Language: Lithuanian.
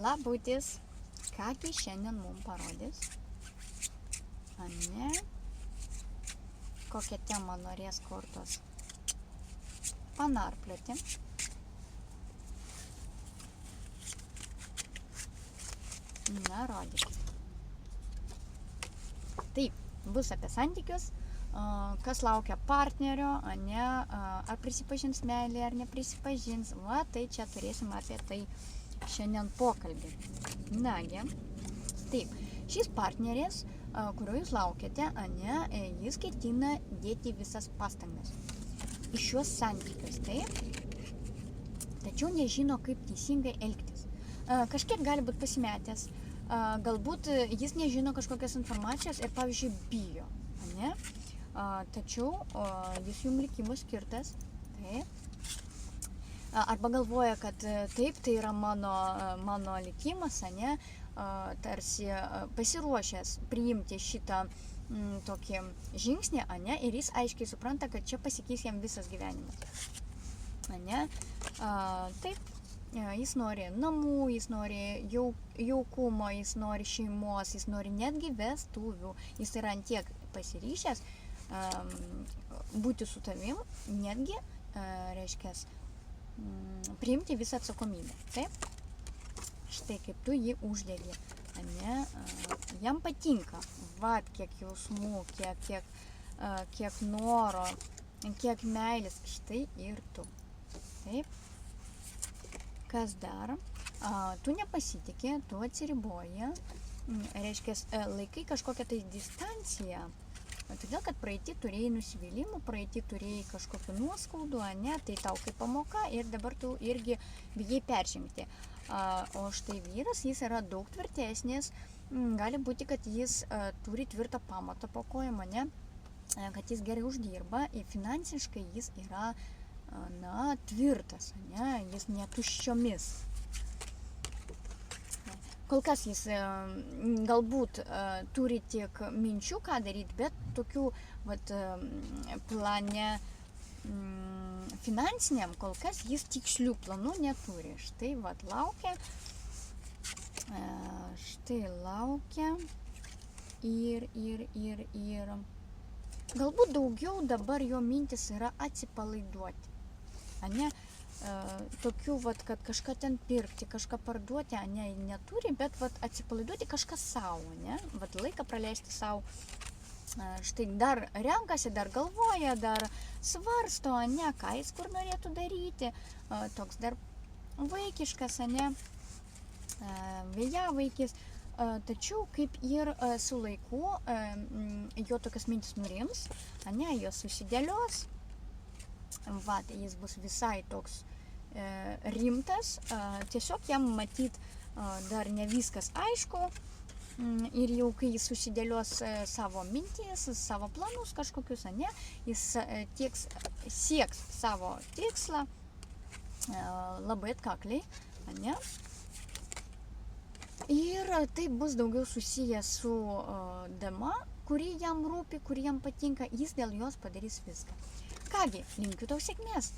Labutis. Kągi šiandien mums parodys? Ane? Kokią temą norės kortos panarplioti? Na, rodykit. Taip, bus apie santykius, kas laukia partnerio, ane, ar prisipažins meilė, ar neprisipažins. Va, tai čia turėsim apie tai šiandien pokalbį. Nagi, taip, šis partneris, kurio jūs laukiate, ane, jis ketina dėti visas pastangas į šiuos santykius, taip, tačiau nežino, kaip teisingai elgtis. Kažkiek gali būti pasimetęs, galbūt jis nežino kažkokios informacijos ir, pavyzdžiui, bijo, ane? Tačiau jis jums likimas skirtas, taip. Arba galvoja, kad taip, tai yra mano likimas, ane? Tarsi pasiruošęs priimti šitą tokį žingsnį, ane? Ir jis aiškiai supranta, kad čia pasikeis jam visas gyvenimas, ane? Taip. Jis nori namų, jis nori jaukumo, jis nori šeimos, jis nori netgi vestuvių. Jis yra antiek pasiryšęs būti su tavim, netgi, reiškia, priimti visą atsakomybę. Taip? Štai kaip tu jį uždegi. Ane? Jam patinka, vat, kiek jausmų, kiek noro, kiek meilės. Štai ir tu. Taip? Kas dar? Tu nepasitikė, tu atsiriboji, reiškia, laikai kažkokią tai distanciją, todėl, kad praeitį turėjai nusivylimų, praeitį turėjai kažkokių nuoskaudų, ne, tai tau kaip pamoka ir dabar tu irgi bijai peržengti. O štai vyras, jis yra daug tvirtesnis, gali būti, kad jis turi tvirtą pamatą po kojom, ne, kad jis gerai uždirba ir finansiškai jis yra na, tvirtas, ne, jis netuščiomis. Kol kas jis galbūt turi tiek minčių, ką daryti, bet tokių vat, plane finansiniam kol kas jis tikslių planų neturi. Štai vat laukia, ir galbūt daugiau dabar jo mintis yra atsipalaiduoti. Ane, tokių, vat, kad kažką ten pirkti, kažką parduoti, ane, neturi, bet vat, atsipalaiduoti kažką savo, ne, vat, laiką praleisti savo. Štai dar renkasi, dar galvoja, dar svarsto, ane, ką jis kur norėtų daryti, toks dar vaikiškas, ane, vėjavaikis, tačiau kaip ir su laiku jo tokias mintis nurims, ane, jos susidėlios. Va, tai jis bus visai toks rimtas, tiesiog jam matyt dar ne viskas aišku ir jau kai jis susidėlios savo mintis, savo planus kažkokius, ane, jis sieks savo tikslą labai atkakliai, ane. Ir tai bus daugiau susijęs su dama, kuri jam rūpi, kuri jam patinka, jis dėl jos padarys viską. Kągi, linkiu tau sėkmės.